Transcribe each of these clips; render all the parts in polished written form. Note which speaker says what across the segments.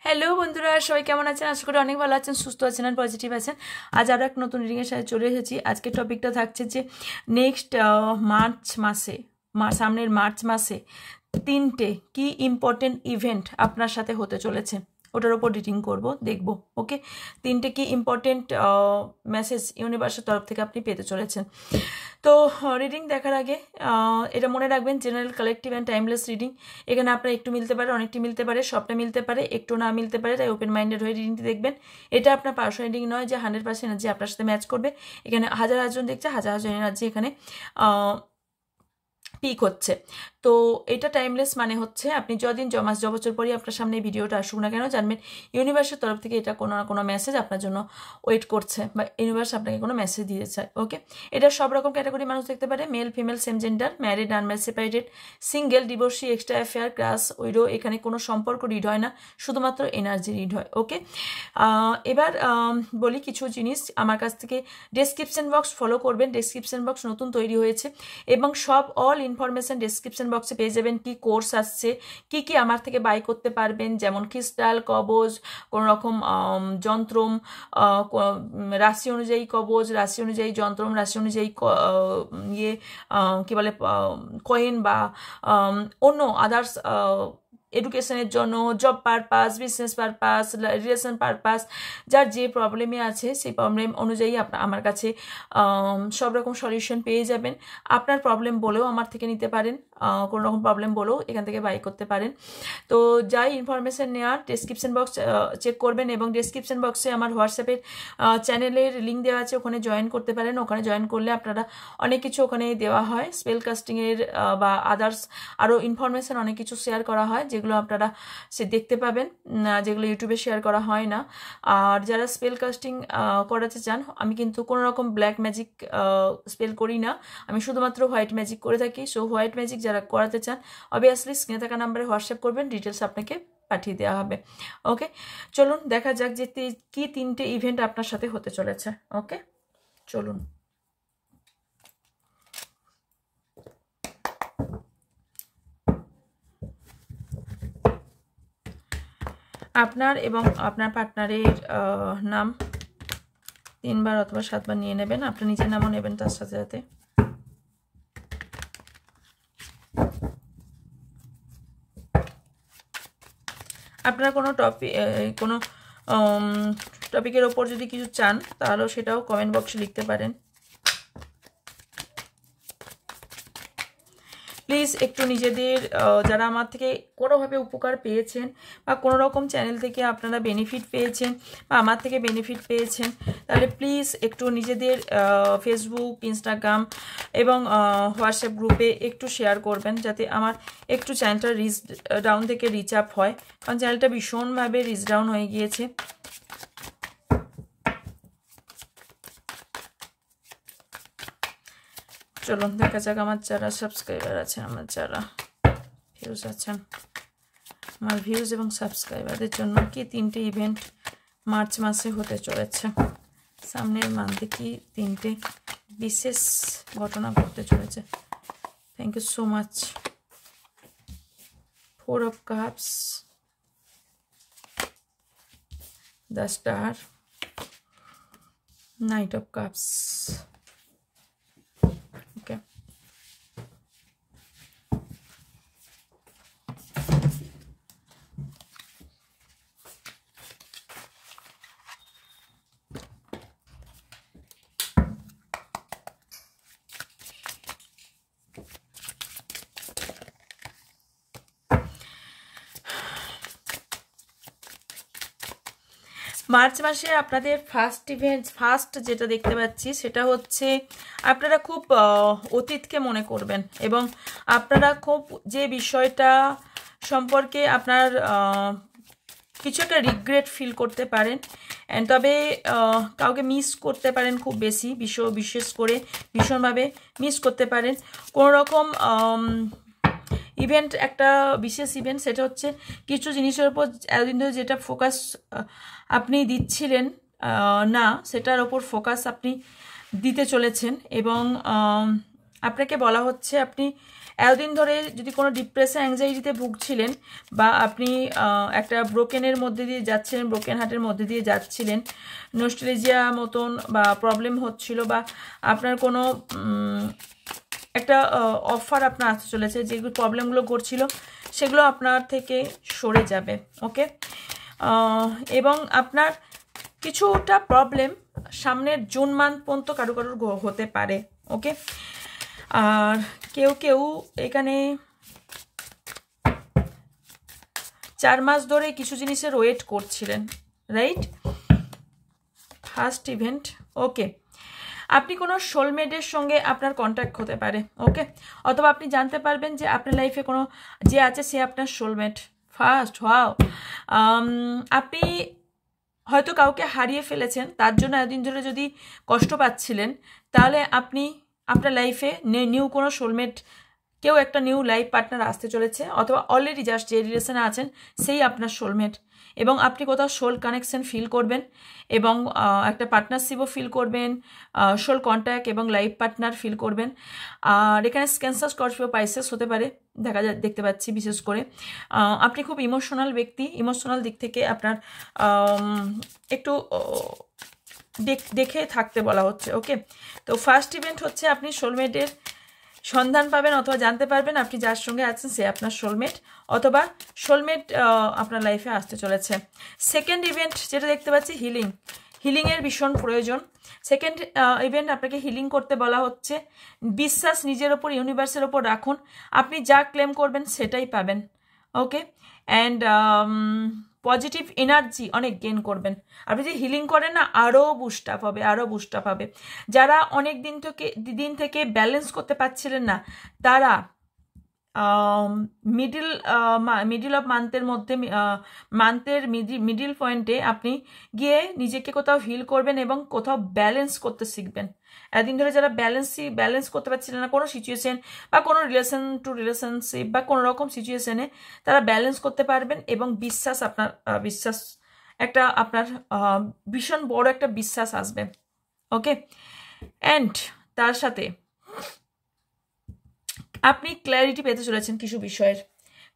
Speaker 1: Hello বন্ধুরা, সবাই কেমন আছেন? আশা করি অনেক ভালো আছেন, সুস্থ আছেন আর পজিটিভ আছেন। আজ আরও এক নতুন রিডিংয়ের সাথে চলে এসেছি। আজকের টপিকটা থাকছে যে নেক্সট সামনের মার্চ মাসে 3টে কি ইম্পর্টেন্ট ইভেন্ট আপনার সাথে হতে চলেছে, ওটার ওপর রিডিং করব, দেখব। ওকে, 3টে কি ইম্পর্টেন্ট মেসেজ ইউনিভার্সের তরফ থেকে আপনি পেতে চলেছেন। তো রিডিং দেখার আগে এটা মনে রাখবেন, general, collective and timeless reading. এখানে আপনার একটু মিলতে পারে, অনেকটি মিলতে পারে, সবটা মিলতে পারে, একটু না মিলতে পারে। তাই ওপেন মাইন্ডেড হয়ে রিডিংটি দেখবেন। এটা আপনার পার্সোনাল রিডিং নয় যে 100% এনার্জি আপনার সাথে ম্যাচ করবে। এখানে হাজার হাজারজন দেখছে, হাজার হাজার এনার্জি এখানে পিক হচ্ছে। তো এটা টাইমলেস মানে হচ্ছে আপনি যদিন মাস বছর পরই আপনার সামনে এই ভিডিওটা আসুক না কেন, জানবেন ইউনিভার্সের তরফ থেকে এটা কোনো না কোনো মেসেজ আপনার জন্য ওয়েট করছে, বা ইউনিভার্স আপনাকে কোনো মেসেজ দিতে চায়। ওকে, এটা সব রকম ক্যাটাগরি মানুষ দেখতে পারে, male, female, same gender, married, unmarried, separated, single, divorcee, extra affair, crush, widow. এখানে কোনো সম্পর্ক রিড হয় না, শুধুমাত্র এনার্জি রিড হয়। ওকে, এবার বলি কিছু জিনিস। আমার কাছ থেকে ডেসক্রিপশন বক্স ফলো করবেন, ডেসক্রিপশন বক্স নতুন তৈরি হয়েছে এবং সব অল ইনফরমেশন ডেসক্রিপশন বক্সে পেয়ে যাবেন। কি কোর্স আসছে, কি কি আমার থেকে বাই করতে পারবেন, যেমন ক্রিস্টাল, কবজ, কোনো রকম যন্ত্রম, রাশি অনুযায়ী কবজ, রাশি অনুযায়ী যন্ত্রম, রাশি অনুযায়ী কি বলে কয়েন, বা অন্য আদার্স এডুকেশনের জন্য, job purpose, business purpose, relation purpose, যার যে প্রবলেমে আছে সেই প্রবলেম অনুযায়ী আমার কাছে সব রকম সলিউশন পেয়ে যাবেন। আপনার প্রবলেম বলেও আমার থেকে নিতে পারেন, কোনো রকম প্রবলেম বলেও এখান থেকে বাই করতে পারেন। তো যাই ইনফরমেশন নেওয়ার ডেসক্রিপশন বক্স চেক করবেন, এবং ডেসক্রিপশন বক্সে আমার হোয়াটসঅ্যাপের চ্যানেলের লিঙ্ক দেওয়া আছে, ওখানে জয়েন করতে পারেন। ওখানে জয়েন করলে আপনারা অনেক কিছু ওখানে দেওয়া হয়, স্পেল কাস্টিংয়ের বা আদার্স আরও ইনফরমেশন অনেক কিছু শেয়ার করা হয়, যেগুলো আপনারা দেখতে পাবেন, যেগুলো ইউটিউবে শেয়ার করা হয় না। আর যারা স্পেল কাস্টিং করাতে চান, আমি কিন্তু কোনো রকম ব্ল্যাক ম্যাজিক স্পেল করি না, আমি শুধুমাত্র হোয়াইট ম্যাজিক করে থাকি। সো হোয়াইট ম্যাজিক যারা করাতে চান, অবভিয়াসলি স্ক্রিনে থাকা নাম্বারে হোয়াটসঅ্যাপ করবেন, ডিটেলস আপনাকে পাঠিয়ে দেওয়া হবে। ওকে, চলুন দেখা যাক যে কি 3টে ইভেন্ট আপনার সাথে হতে চলেছে। ওকে, চলুন। আপনার এবং আপনার পার্টনারের নাম 3বার অথবা 7বার নিয়ে নেবেন, আপনার নিজের নামও নেবেন তার সাথে সাথে। আপনারা কোনো টপিকের ওপর যদি কিছু চান, তাহলেও সেটাও কমেন্ট বক্সে লিখতে পারেন। প্লিজ একটু নিজেদের, যারা আমার থেকে কোনোভাবে উপকার পেয়েছেন বা কোনো রকম চ্যানেল থেকে আপনারা বেনিফিট পেয়েছেন বা আমার থেকে বেনিফিট পেয়েছেন, তাহলে প্লিজ একটু নিজেদের ফেসবুক, ইনস্টাগ্রাম এবং হোয়াটসঅ্যাপ গ্রুপে একটু শেয়ার করবেন, যাতে আমার একটু চ্যানেলটা রিচ ডাউন থেকে রিচ আপ হয়, কারণ চ্যানেলটা ভীষণভাবে রিচ ডাউন হয়ে গিয়েছে। চলুন দেখা যাক আমার যারা সাবস্ক্রাইবার আছেন, আমার যারা ভিউজ আছেন, আমার ভিউজ এবং সাবস্ক্রাইবারদের জন্য কি 3টে ইভেন্ট মার্চ মাসে হতে চলেছে। সামনের মান্থে কি 3টে বিশেষ ঘটনা ঘটতে চলেছে। Thank you so much. 4 of Cups, the Star, Knight of Cups. Okay. March মাসে আপনাদের ফার্স্ট যেটা দেখতে পাচ্ছি সেটা হচ্ছে আপনারা খুব অতীতকে মনে করবেন, এবং আপনারা খুব যে বিষয়টা সম্পর্কে আপনার কিছু একটা রিগ্রেট ফিল করতে পারেন, তবে কাউকে মিস করতে পারেন খুব বেশি, বিশেষ করে ভীষণভাবে মিস করতে পারেন কোনো রকম ইভেন্ট, একটা বিশেষ ইভেন্ট। সেটা হচ্ছে কিছু জিনিসের উপর এতদিন ধরে যেটা ফোকাস আপনি দিচ্ছিলেন না, সেটার ওপর ফোকাস আপনি দিতে চলেছেন, এবং আপনাকে বলা হচ্ছে আপনি এতদিন ধরে যদি কোনো ডিপ্রেশন অ্যাংজাইটিতে ভুগছিলেন বা আপনি একটা ব্রোকেনের মধ্যে দিয়ে যাচ্ছিলেন, ব্রোকেন হার্টের মধ্যে দিয়ে যাচ্ছিলেন, নস্টালজিয়া মতন বা প্রবলেম হচ্ছিল, বা আপনার কোনো একটা অফার আপনার আসতে চলেছে, যেগুলো প্রবলেমগুলো করছিল সেগুলো আপনার থেকে সরে যাবে। ওকে, এবং আপনার কিছুটা প্রবলেম সামনের জুন মান্থ পর্যন্ত কারো কারোর হতে পারে। ওকে, আর কেউ কেউ এখানে 4 মাস ধরে কিছু জিনিসের ওয়েট করছিলেন, রাইট? ফার্স্ট ইভেন্ট, ওকে, আপনি কোনো সোলমেটের সঙ্গে আপনার কন্ট্যাক্ট হতে পারে। ওকে, অথবা আপনি জানতে পারবেন যে আপনার লাইফে কোনো যে আছে সে আপনার সোলমেট। ফার্স্ট, ওয়াও, আপনি হয়তো কাউকে হারিয়ে ফেলেছেন, তার জন্য এতদিন ধরে যদি কষ্ট পাচ্ছিলেন, তাহলে আপনি আপনার লাইফে নিউ কোনো সোলমেট, কেউ একটা নিউ লাইফ পার্টনার আসতে চলেছে, অথবা অলরেডি জাস্ট যে রিলেশনে আছেন সেই আপনার সোলমেট, এবং আপনি কোথাও সোল কানেকশন ফিল করবেন, এবং একটা পার্টনারশিপও ফিল করবেন, সোল কন্ট্যাক্ট এবং লাইফ পার্টনার ফিল করবেন। আর এখানে ক্যান্সার, স্করপিও, পাইসেস হতে পারে, দেখতে পাচ্ছি। বিশেষ করে আপনি খুব ইমোশনাল ব্যক্তি, ইমোশনাল দিক থেকে আপনার একটু দেখে থাকতে বলা হচ্ছে। ওকে, তো ফার্স্ট ইভেন্ট হচ্ছে আপনি সোলমেটের সন্ধান পাবেন, অথবা জানতে পারবেন আপনি যার সঙ্গে আছেন সে আপনার সোলমেট, অথবা সোলমেট আপনার লাইফে আসতে চলেছে। সেকেন্ড ইভেন্ট যেটা দেখতে পাচ্ছি, হিলিংয়ের ভীষণ প্রয়োজন। সেকেন্ড ইভেন্ট আপনাকে হিলিং করতে বলা হচ্ছে। বিশ্বাস নিজের ওপর, ইউনিভার্সের ওপর রাখুন, আপনি যা ক্লেম করবেন সেটাই পাবেন। ওকে, অ্যান্ড পজিটিভ এনার্জি অনেক গেইন করবেন। আপনি যদি হিলিং করেন না, আরও বুস্ট আপ হবে, আরও বুস্ট আপ হবে। যারা অনেক দিন থেকে ব্যালেন্স করতে পারছিলেন না, তারা মিডিল অফ মান্থের মধ্যে, মান্থের মিডিল পয়েন্টে আপনি গিয়ে নিজেকে কোথাও হিল করবেন এবং কোথাও ব্যালেন্স করতে শিখবেন। এতদিন ধরে যারা ব্যালেন্স করতে পারছিলেন না কোনো সিচুয়েশন বা কোনো রিলেশনশিপ বা কোনো রকম সিচুয়েশনে, তারা ব্যালেন্স করতে পারবেন, এবং বিশ্বাস একটা আপনার ভীষণ বড় একটা বিশ্বাস আসবে। ওকে, অ্যান্ড তার সাথে আপনি ক্ল্যারিটি পেতে চলেছেন, কিছু বিষয়ের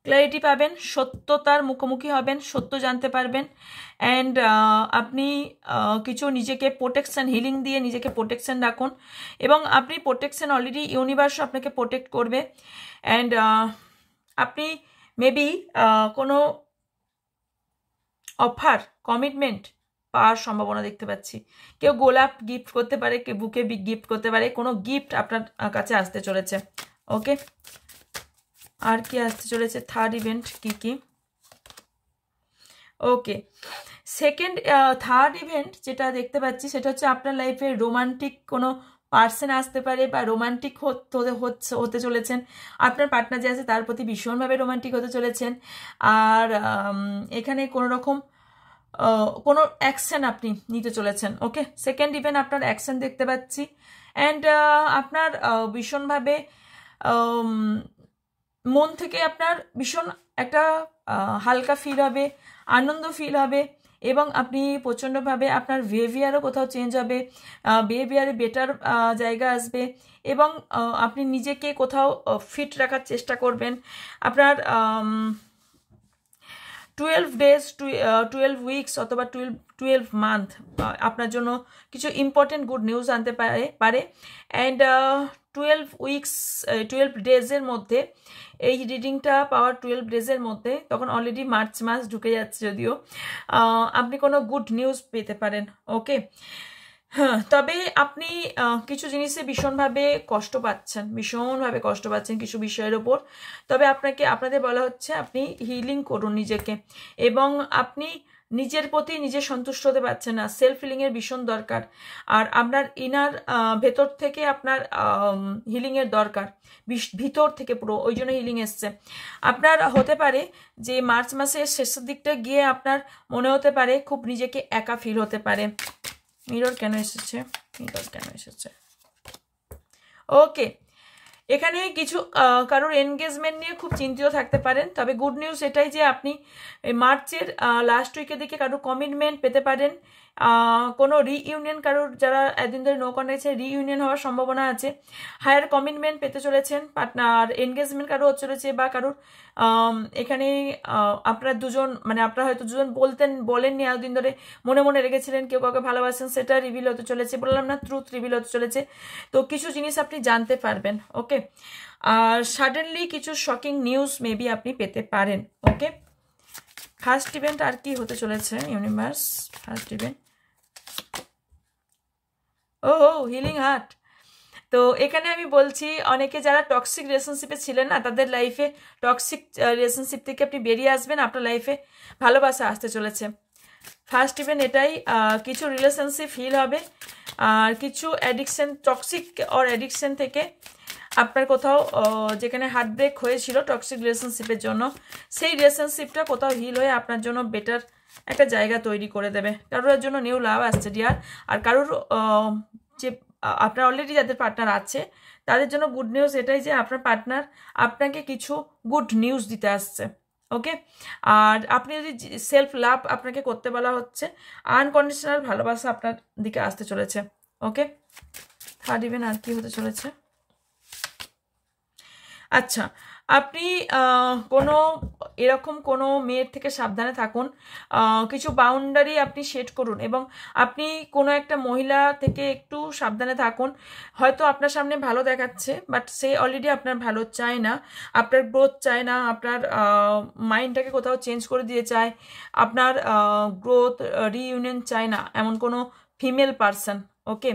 Speaker 1: ক্ল্যারিটি পাবেন, সত্যতার মুখোমুখি হবেন, সত্য জানতে পারবেন, অ্যান্ড আপনি কিছু নিজেকে প্রোটেকশন, হিলিং দিয়ে নিজেকে প্রোটেকশন রাখুন, এবং আপনি প্রোটেকশন অলরেডি ইউনিভার্স আপনাকে প্রোটেক্ট করবে। অ্যান্ড আপনি মেবি কোনো অফার, কমিটমেন্ট পাওয়ার সম্ভাবনা দেখতে পাচ্ছি। কেউ গোলাপ গিফট করতে পারে, কেউ বুকে গিফট করতে পারে, কোনো গিফট আপনার কাছে আসতে চলেছে। ওকে, আর কি আসতে চলেছে? থার্ড ইভেন্ট কি? ওকে, থার্ড ইভেন্ট যেটা দেখতে পাচ্ছি সেটা হচ্ছে আপনার লাইফে রোমান্টিক কোনো পার্সন আসতে পারে, বা রোমান্টিক হতে চলেছেন। আপনার পার্টনার যে আছে তার প্রতি ভীষণভাবে রোমান্টিক হতে চলেছেন। আর এখানে কোনো রকম কোনো অ্যাকশন আপনি নিতে চলেছেন। ওকে, সেকেন্ড ইভেন্ট আপনার অ্যাকশন দেখতে পাচ্ছি, অ্যান্ড আপনার ভীষণভাবে মন থেকে আপনার ভীষণ একটা হালকা ফিল হবে, আনন্দ ফিল হবে, এবং আপনি প্রচণ্ডভাবে আপনার বিহেভিয়ারও কোথাও চেঞ্জ হবে, বিহেভিয়ারে বেটার জায়গা আসবে, এবং আপনি নিজেকে কোথাও ফিট রাখার চেষ্টা করবেন। আপনার 12 days, 12 উইকস অথবা 12 মান্থ আপনার জন্য কিছু ইম্পর্টেন্ট গুড নিউজ আনতে পারে। অ্যান্ড 12 ডেজের মধ্যে, এই রিডিংটা পাওয়ার 12 ডেজের মধ্যে, তখন অলরেডি মার্চ মাস ঢুকে যাচ্ছে, যদিও আপনি কোনো গুড নিউজ পেতে পারেন। ওকে, হ্যাঁ, তবে আপনি কিছু জিনিসে ভীষণভাবে কষ্ট পাচ্ছেন কিছু বিষয়ের ওপর। তবে আপনাদের বলা হচ্ছে আপনি হিলিং করুন নিজেকে, এবং আপনি নিজের প্রতি নিজে সন্তুষ্ট হতে পারছেন না। সেলফ হিলিংয়ের ভীষণ দরকার, আর আপনার ইনার ভেতর থেকে আপনার হিলিংয়ের দরকার, ভিতর থেকে পুরো, ওই জন্য হিলিং এসছে। আপনার হতে পারে যে মার্চ মাসের শেষের দিকটা গিয়ে আপনার মনে হতে পারে খুব নিজেকে একা ফিল হতে পারে। মিরর কেন এসেছে? ওকে, এখানে কিছু কারোর এনগেজমেন্ট নিয়ে খুব চিন্তিত থাকতে পারেন, তবে গুড নিউজ এটাই যে আপনি মার্চের লাস্ট উইকের দিকে কারোর কমিটমেন্ট পেতে পারেন। কোনো রিইউনিয়ন, কারোর যারা একদিন ধরে নো কন্ট্যাক্ট রিইউনিয়ন হওয়ার সম্ভাবনা আছে। হায়ার কমিটমেন্ট পেতে চলেছেন, পার্টনার এনগেজমেন্ট কারো হতে চলেছে, বা কারোর এখানে আপনারা দুজন, মানে আপনারা হয়তো দুজন বলেননি এতদিন ধরে, মনে মনে রেখেছিলেন, কেউ কাউকে ভালোবাসেন, সেটা রিভিল হতে চলেছে। বললাম না, ট্রুথ রিভিল হতে চলেছে। তো কিছু জিনিস আপনি জানতে পারবেন। ওকে, আর সাডেনলি কিছু শকিং নিউজ মেবি আপনি পেতে পারেন। ওকে, ফার্স্ট ইভেন্ট আর কি হতে চলেছে ইউনিভার্স? ফার্স্ট ইভেন্ট, ও হিলিং হার্ট। তো এখানে আমি বলছি, অনেকে যারা টক্সিক রিলেশনশিপে ছিলেন না, তাদের লাইফে টক্সিক রিলেশনশিপ থেকে আপনি বেরিয়ে আসবেন, আপনার লাইফে ভালোবাসা আসতে চলেছে। ফার্স্ট ইভেন্ট এটাই, কিছু রিলেশনশিপ হিল হবে, আর কিছু অ্যাডিকশন, টক্সিক অর অ্যাডিকশন থেকে আপনার কোথাও যেখানে হার্ট ব্রেক হয়েছিল টক্সিক রিলেশনশিপের জন্য, সেই রিলেশনশিপটা কোথাও হিল হয়ে আপনার জন্য বেটার একটা জায়গা তৈরি করে দেবে। কারোর জন্য নিউ লাভ আসছে ডিয়ার, আর কারোর যে আপনার অলরেডি যাদের পার্টনার আছে তাদের জন্য গুড নিউজ এটাই যে আপনার পার্টনার আপনাকে কিছু গুড নিউজ দিতে আসছে। ওকে, আর আপনি যদি সেলফ লাভ আপনাকে করতে বলা হচ্ছে, আনকন্ডিশনাল ভালোবাসা আপনার দিকে আসতে চলেছে। ওকে, থার্ড ইভেন্ট আর কি হতে চলেছে? আচ্ছা, আপনি কোনো এরকম কোনো মেয়ের থেকে সাবধানে থাকুন, কিছু বাউন্ডারি আপনি সেট করুন, এবং আপনি কোনো একটা মহিলা থেকে একটু সাবধানে থাকুন। হয়তো আপনার সামনে ভালো দেখাচ্ছে, বাট সে অলরেডি আপনার ভালো চায় না, আপনার গ্রোথ চায় না, আপনার মাইন্ডটাকে কোথাও চেঞ্জ করে দিয়ে চায়, আপনার গ্রোথ রিইউনিয়ন চায় না, এমন কোনো ফিমেল পার্সন। ওকে,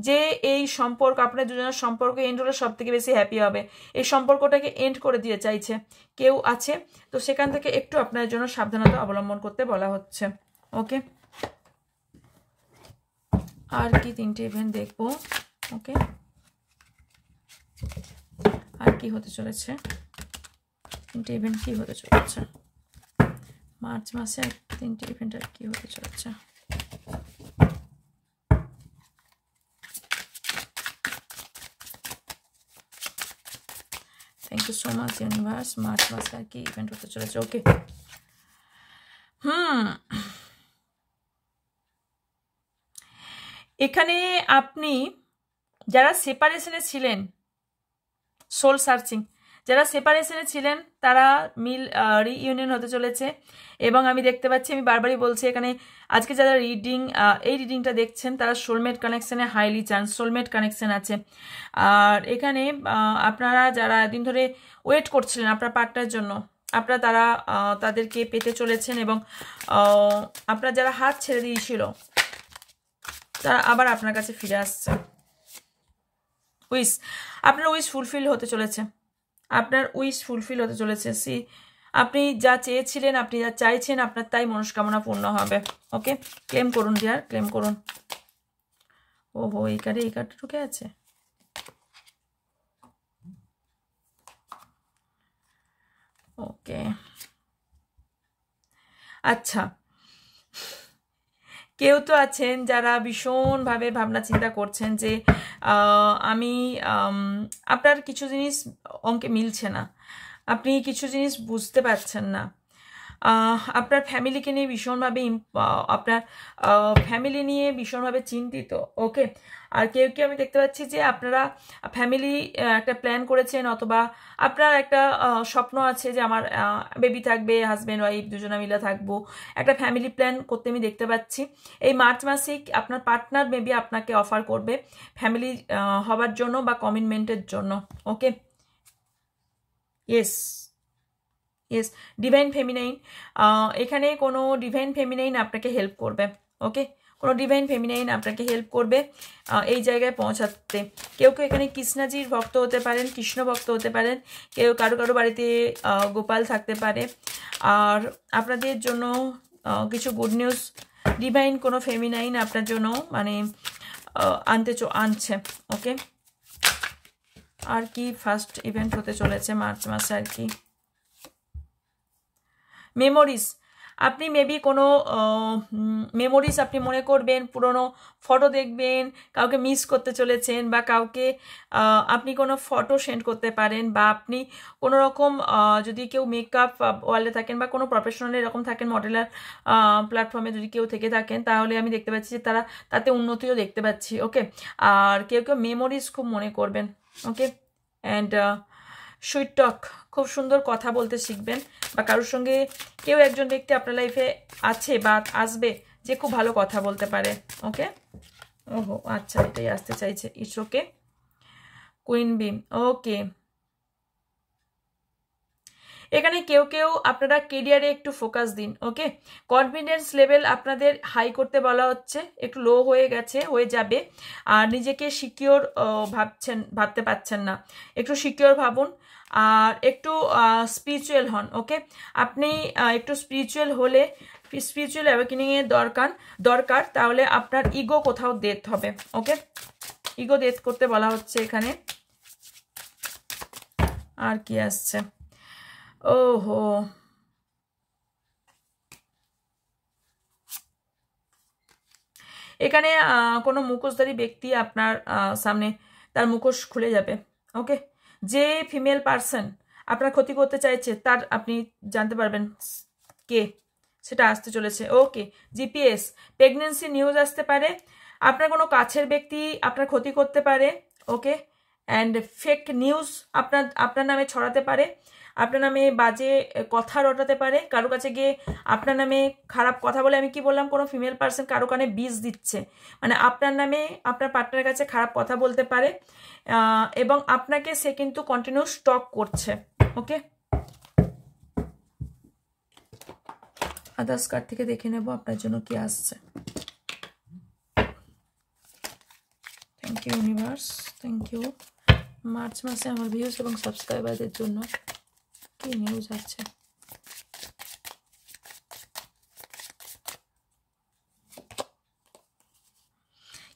Speaker 1: যে এই সম্পর্ক, আপনার দুজনের সম্পর্ক এন্ড হলে সব থেকে বেশি হ্যাপি হবে, এই সম্পর্কটাকে এন্ড করে দিয়ে চাইছে কেউ আছে, তো সেখান থেকে একটু আপনার জন্য সাবধানতা অবলম্বন করতে বলা হচ্ছে। ওকে, আর কি তিনটে ইভেন্ট দেখবো? ওকে, আর কি হতে চলেছে? তিনটে ইভেন্ট কি হতে চলেছে মার্চ মাসে? তিনটে ইভেন্ট আর কি হতে চলেছে? Thank you so much universe. March মাসে আর কি ইভেন্ট হতে চলেছে? ওকে, এখানে আপনি যারা সেপারেশনে ছিলেন, সোল সার্চিং, যারা সেপারেশনে ছিলেন তারা রিইউনিয়ন হতে চলেছে। এবং আমি দেখতে পাচ্ছি, আমি বারবারই বলছি, এখানে আজকে যারা এই রিডিংটা দেখছেন তারা সোলমেট কানেকশনে হাইলি চান্স, সোলমেট কানেকশন আছে। আর এখানে আপনারা যারা এদিন ধরে ওয়েট করছিলেন আপনার পার্টনারের জন্য, আপনারা তাদেরকে পেতে চলেছেন, এবং আপনারা যারা হাত ছেড়ে দিয়েছিল তারা আবার আপনার কাছে ফিরে আসছে। আপনার উইশ ফুলফিল হতে চলেছে, আপনার উইশ ফুলফিল হতে চলেছে। আপনি যা চেয়েছিলেন, আপনি যা চাইছেন, আপনার তাই মনস্কামনা পূর্ণ হবে। ওকে, ক্লেম করুন ডিয়ার, ক্লেম করুন। ওহো, এই কার্ডটা ঢুকে আছে। ওকে, আচ্ছা, কেউ তো আছেন যারা ভীষণভাবে ভাবনা চিন্তা করছেন যে আমি আপনার কিছু জিনিস অঙ্কে মিলছে না, আপনি কিছু জিনিস বুঝতে পারছেন না, আপনার ফ্যামিলিকে নিয়ে ভীষণভাবে আপনার ফ্যামিলি নিয়ে ভীষণভাবে চিন্তিত। ওকে, আর কেউ কেউ আমি দেখতে পাচ্ছি যে আপনারা ফ্যামিলি একটা প্ল্যান করেছেন, অথবা আপনার একটা স্বপ্ন আছে যে আমার বেবি থাকবে, হাজব্যান্ড ওয়াইফ দুজনে মিলে থাকবো, একটা ফ্যামিলি প্ল্যান করতে আমি দেখতে পাচ্ছি। এই মার্চ মাসে আপনার পার্টনার মেবি আপনাকে অফার করবে ফ্যামিলি হবার জন্য বা কমিটমেন্টের জন্য। ওকে, ইয়েস, ডিভাইন ফেমিনাইন, এখানে কোনো ডিভাইন ফেমিনাইন আপনাকে হেল্প করবে। ওকে, কোনো ডিভাইন ফেমিনাইন আপনাকে হেল্প করবে এই জায়গায় পৌঁছাতে। কেউ কেউ এখানে কৃষ্ণাজির ভক্ত হতে পারেন, কৃষ্ণ ভক্ত হতে পারেন, কেউ কারো বাড়িতে গোপাল থাকতে পারে। আর আপনাদের জন্য কিছু গুড নিউজ, ডিভাইন কোনো ফেমিনাইন আপনার জন্য মানে আনছে। ওকে, আর কি ফার্স্ট ইভেন্ট হতে চলেছে মার্চ মাসে? আর কি মেমোরিজ, আপনি মেবি কোনো মেমোরিজ আপনি মনে করবেন, পুরনো ফটো দেখবেন, কাউকে মিস করতে চলেছেন, বা কাউকে আপনি কোনো ফটো সেন্ড করতে পারেন, বা আপনি কোনো রকম যদি কেউ মেকআপ ওয়ার্ল্ডে থাকেন বা কোনো প্রফেশনাল এরকম থাকেন, মডেলার প্ল্যাটফর্মে যদি কেউ থেকে থাকেন, তাহলে আমি দেখতে পাচ্ছি যে তারা তাতে উন্নতিও দেখতে পাচ্ছি। ওকে, আর কেউ কেউ মেমোরিজ খুব মনে করবেন। ওকে, অ্যান্ড সুইট টক, খুব সুন্দর কথা বলতে শিখবেন, বা কারোর সঙ্গে কেউ একজন ব্যক্তি আপনার লাইফে আছে বা আসবে যে খুব ভালো কথা বলতে পারে। ওকে, ওহো আচ্ছা, এটাই আসতে চাইছে। ইটস ওকে, কুইন বিম। ওকে, এখানে কেউ কেউ আপনারা কেরিয়ারে একটু ফোকাস দিন। ওকে, কনফিডেন্স লেভেল আপনাদের হাই করতে বলা হচ্ছে, একটু লো হয়ে গেছে, হয়ে যাবে। আর নিজেকে সিকিওর ভাবতে পারছেন না, একটু সিকিওর ভাবুন, আর একটু স্পিরিচুয়াল হন। ওকে, আপনি একটু স্পিরিচুয়াল হলে, স্পিরিচুয়াল অ্যাওয়েকেনিংয়ের দরকার, তাহলে আপনার ইগো কোথাও ডেথ হবে। ওকে, ইগো ডেথ করতে বলা হচ্ছে এখানে। আর কি আসছে? ওহো, এখানে কোনো মুখোশধারী ব্যক্তি আপনার সামনে, তার মুখোশ খুলে যাবে। ওকে, যে ফিমেল পার্সন আপনার ক্ষতি করতে চাইছে তার আপনি জানতে পারবেন কে, সেটা আসতে চলেছে। ওকে, জিপিএস, প্রেগনেন্সি নিউজ আসতে পারে, আপনার কোনো কাছের ব্যক্তি আপনার ক্ষতি করতে পারে। ওকে, অ্যান্ড ফেক নিউজ আপনার নামে ছড়াতে পারে, আপনার নামে বাজে কথা রটাতে পারে, কারো কাছে গিয়ে আপনার নামে খারাপ কথা বলে, আমি কি বললাম, কোনো ফিমেল পার্সন কারো কানে বিষ দিচ্ছে, মানে আপনার নামে আপনার পার্টনারের কাছে খারাপ কথা বলতে পারে, এবং আপনাকে সে কিন্তু কন্টিনিউ স্টক করছে। ওকে, আদার্স কার্ড থেকে দেখে নেব আপনার জন্য কি আসছে। Thank you universe, thank you. March মাসে আমার ভিউজ এবং সাবস্ক্রাইবারদের জন্য কি নিউজ আছে?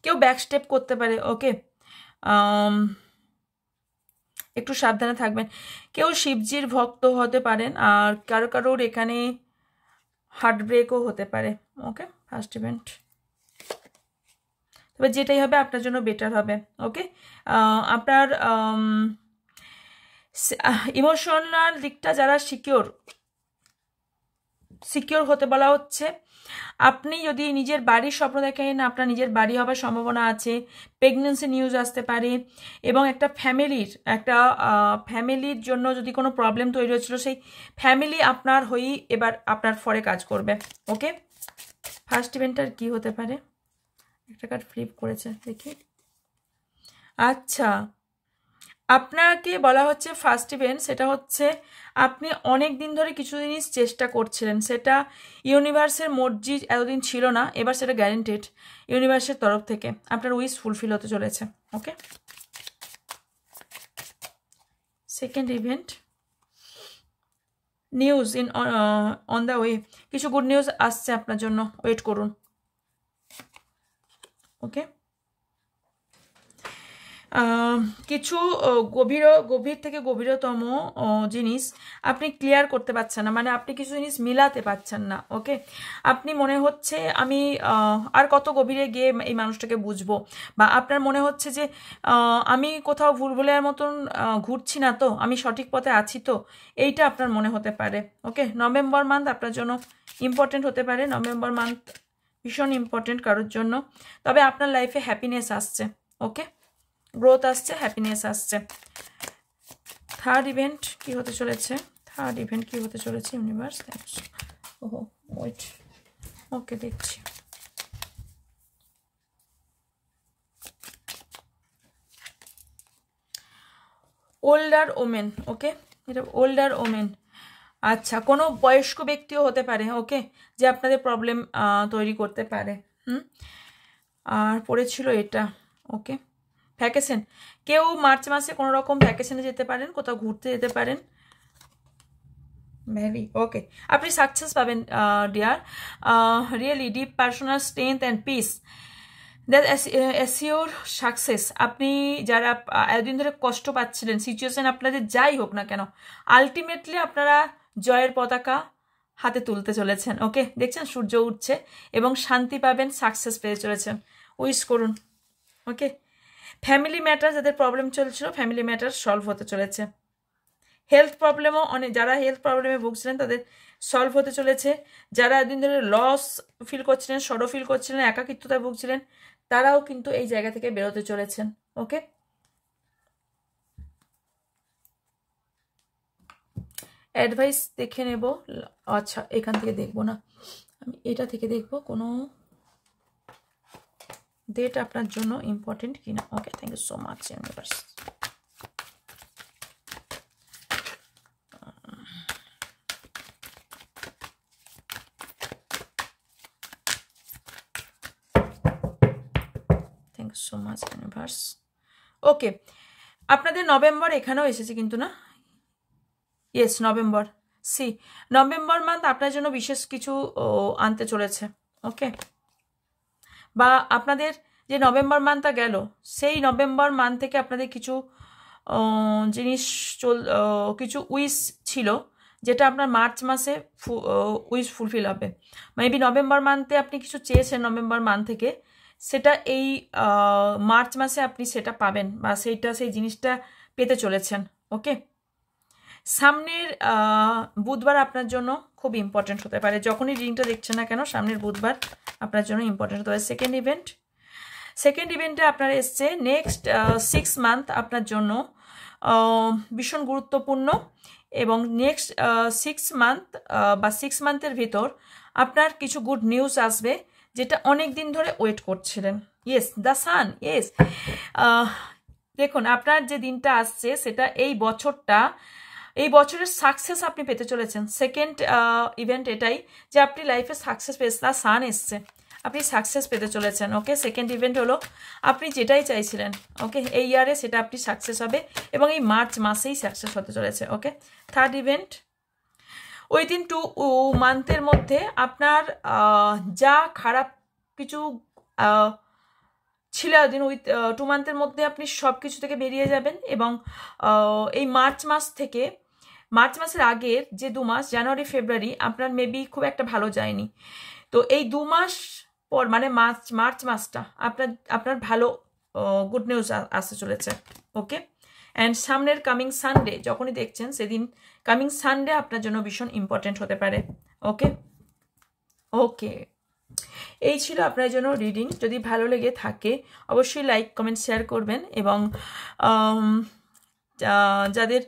Speaker 1: কেউ ব্যাকস্টেপ করতে পারে। ওকে, একটু সাবধানে থাকবেন। কেউ শিবজির ভক্ত হতে পারেন, আর কারোর এখানে হার্ট ব্রেকও হতে পারে। ওকে, ফার্স্ট ইভেন্ট, তবে যেটাই হবে আপনার জন্য বেটার হবে। ওকে, আপনার ইমোশনাল দিকটা যারা সিকিওর হতে বলা হচ্ছে। আপনি যদি নিজের বাড়ির স্বপ্ন দেখেন, আপনার নিজের বাড়ি হবার সম্ভাবনা আছে, প্রেগনেন্সি নিউজ আসতে পারে, এবং একটা ফ্যামিলির জন্য যদি কোনো প্রবলেম তৈরি হচ্ছিল, সেই ফ্যামিলি আপনার হয়েই এবার আপনার ফরে কাজ করবে। ওকে, ফার্স্ট ইভেন্টটার কি হতে পারে? একটা কার্ড ফ্লিপ করেছে, দেখি। আচ্ছা, আপনাকে বলা হচ্ছে ফার্স্ট ইভেন্ট, সেটা হচ্ছে আপনি অনেক দিন ধরে কিছু জিনিস চেষ্টা করছিলেন, সেটা ইউনিভার্সের মর্জি এতদিন ছিল না, এবার সেটা গ্যারেন্টেড ইউনিভার্সের তরফ থেকে আপনার উইশ ফুলফিল হতে চলেছে। Okay, second event, news on the way, কিছু গুড নিউজ আসছে আপনার জন্য, ওয়েট করুন। ওকে, কিছু গভীর থেকে গভীরতম জিনিস আপনি ক্লিয়ার করতে পারছেন না, মানে আপনি কিছু জিনিস মিলাতে পারছেন না। ওকে, আপনি মনে হচ্ছে আমি আর কত গভীরে গিয়ে এই মানুষটাকে বুঝবো, বা আপনার মনে হচ্ছে যে আমি কোথাও ভুলভুলের মতন ঘুরছি না তো, আমি সঠিক পথে আছি তো, এইটা আপনার মনে হতে পারে। ওকে, নভেম্বর মান্থ আপনার জন্য ইম্পর্টেন্ট হতে পারে, নভেম্বর মান্থ ভীষণ ইম্পর্টেন্ট কারোর জন্য, তবে আপনার লাইফে হ্যাপিনেস আসছে। ওকে, গ্রোথ আসছে, হ্যাপিনেস আসছে। থার্ড ইভেন্ট কি হতে চলেছে? ইউনিভার্স, ওহো ওয়েট, ওকে দেখছি। Older women. ওকে, এটা ওল্ডার ওমেন। আচ্ছা, কোনো বয়স্ক ব্যক্তিও হতে পারে। ওকে, যে আপনাদের প্রবলেম তৈরি করতে পারে। আর পড়েছিল এটা। ওকে, ভ্যাকেশন, কেউ মার্চ মাসে কোনো রকম ভ্যাকেশনে যেতে পারেন, কোথাও ঘুরতে যেতে পারেন। ভ্যালি, ওকে, আপনি সাকসেস পাবেন dear, really deep personal strength and peace that assure success. আপনি যারা এতদিন ধরে কষ্ট পাচ্ছিলেন, সিচুয়েশন আপনাদের যাই হোক না কেন, আলটিমেটলি আপনারা জয়ের পতাকা হাতে তুলতে চলেছেন। ওকে, দেখছেন সূর্য উঠছে এবং শান্তি পাবেন, সাকসেস পেয়ে চলেছেন। উইশ করুন। ওকে, ফ্যামিলি ম্যাটার যাদের প্রবলেম চলছিল, ফ্যামিলি ম্যাটার সলভ হতে চলেছে। হেলথ প্রবলেমও অনেক, যারা হেলথ প্রবলেমে ভুগছিলেন তাদের সলভ হতে চলেছে। যারা এদিন ধরে লস ফিল করছিলেন, সরো ফিল করছিলেন, একাকিত্বতায় ভুগছিলেন, তারাও কিন্তু এই জায়গা থেকে বেরোতে চলেছেন। ওকে, অ্যাডভাইস দেখে নেব। আচ্ছা, এখান থেকে দেখবো না, আমি এটা থেকে দেখবো কোনো ডেট আপনার জন্য ইম্পর্টেন্ট কিনা। Okay, thank you so much universe. Thank you so much universe. Okay, আপনাদের নভেম্বর এখানেও এসেছে কিন্তু না? Yes, November. নভেম্বর মান্থ আপনার জন্য বিশেষ কিছু আনতে চলেছে। ওকে, বা আপনাদের যে নভেম্বর মান্থটা গেল, সেই নভেম্বর মান্থ থেকে আপনাদের কিছু জিনিস কিছু উইশ ছিল, যেটা আপনার মার্চ মাসে উইশ ফুলফিল হবে। মেবি নভেম্বর মান্থে আপনি কিছু চেয়েছেন নভেম্বর মান্থ থেকে, সেটা এই মার্চ মাসে আপনি সেটা পাবেন, বা সেই জিনিসটা পেতে চলেছেন। ওকে, সামনের বুধবার আপনার জন্য খুব ইম্পর্টেন্ট হতে পারে। যখনই রিডিংটা দেখছেন না কেন, সামনের বুধবার আপনার জন্য ইম্পর্টেন্ট হতে পারে। সেকেন্ড ইভেন্টে আপনার এসছে নেক্সট 6 মান্থ আপনার জন্য ভীষণ গুরুত্বপূর্ণ, এবং নেক্সট 6 মান্থ বা 6 মান্থের ভিতর আপনার কিছু গুড নিউজ আসবে, যেটা অনেক দিন ধরে ওয়েট করছিলেন। Yes, the sun. ইয়েস, দেখুন আপনার যে দিনটা আসছে সেটা এই বছরের সাকসেস আপনি পেতে চলেছেন। সেকেন্ড ইভেন্ট এটাই যে আপনি লাইফে সাকসেস পেয়েছেন, দ্য সান এসছে, আপনি সাকসেস পেতে চলেছেন। ওকে, সেকেন্ড ইভেন্ট হলো আপনি যেটাই চাইছিলেন, ওকে, এই ইয়ারে সেটা আপনি সাকসেস হবে, এবং এই মার্চ মাসেই সাকসেস হতে চলেছে। ওকে, থার্ড ইভেন্ট, উইদিন 2 মান্থের মধ্যে আপনার যা খারাপ কিছু ছিল দিন, উইথ 2 মান্থের মধ্যে আপনি সব কিছু থেকে বেরিয়ে যাবেন, এবং এই মার্চ মাসের আগের যে 2 মাস, জানুয়ারি ফেব্রুয়ারি, আপনার মেবি খুব একটা ভালো যায়নি। তো এই 2 মাস পর, মানে মার্চ মাসটা আপনার ভালো গুড নিউজ আসতে চলেছে। ওকে, অ্যান্ড সামনের কামিং সানডে যখনই দেখছেন, সেদিন কামিং সানডে আপনার জন্য ভীষণ ইম্পর্টেন্ট হতে পারে। ওকে, এই ছিল আপনার জন্য রিডিং। যদি ভালো লেগে থাকে অবশ্যই লাইক, কমেন্ট, শেয়ার করবেন, এবং যাদের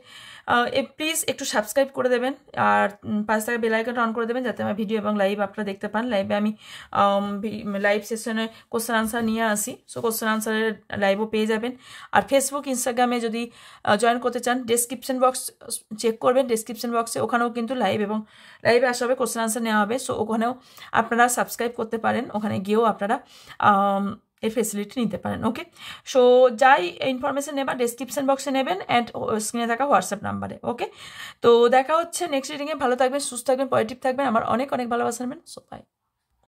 Speaker 1: প্লিজ একটু সাবস্ক্রাইব করে দেবেন, আর পাশে থাকা বেল আইকনটা অন করে দেবেন, যাতে আমার ভিডিও এবং লাইভ আপনারা দেখতে পান। লাইভে আমি লাইভ সেশনে কোশ্চেন আনসার নিয়ে আসি, সো কোশ্চেন আনসারের লাইভও পেয়ে যাবেন। আর ফেসবুক, ইনস্টাগ্রামে যদি জয়েন করতে চান, ডেসক্রিপশন বক্স চেক করবেন, ডেসক্রিপশন বক্সে ওখানেও কিন্তু লাইভে আসা হবে, কোশ্চেন আনসার নেওয়া হবে। সো ওখানেও আপনারা সাবস্ক্রাইব করতে পারেন, ওখানে গিয়েও আপনারা এই ফেসিলিটি নিতে পারেন। ওকে, সো যাই ইনফরমেশন নেবা ডেসক্রিপশন বক্সে নেবেন, অ্যান্ড স্ক্রিনে থাকা হোয়াটসঅ্যাপ নাম্বারে। ওকে, তো দেখা হচ্ছে নেক্সট রিডিংয়ে। ভালো থাকবেন, সুস্থ থাকবেন, পজিটিভ থাকবেন, আমার অনেক ভালোবাসা নেবেন। So by.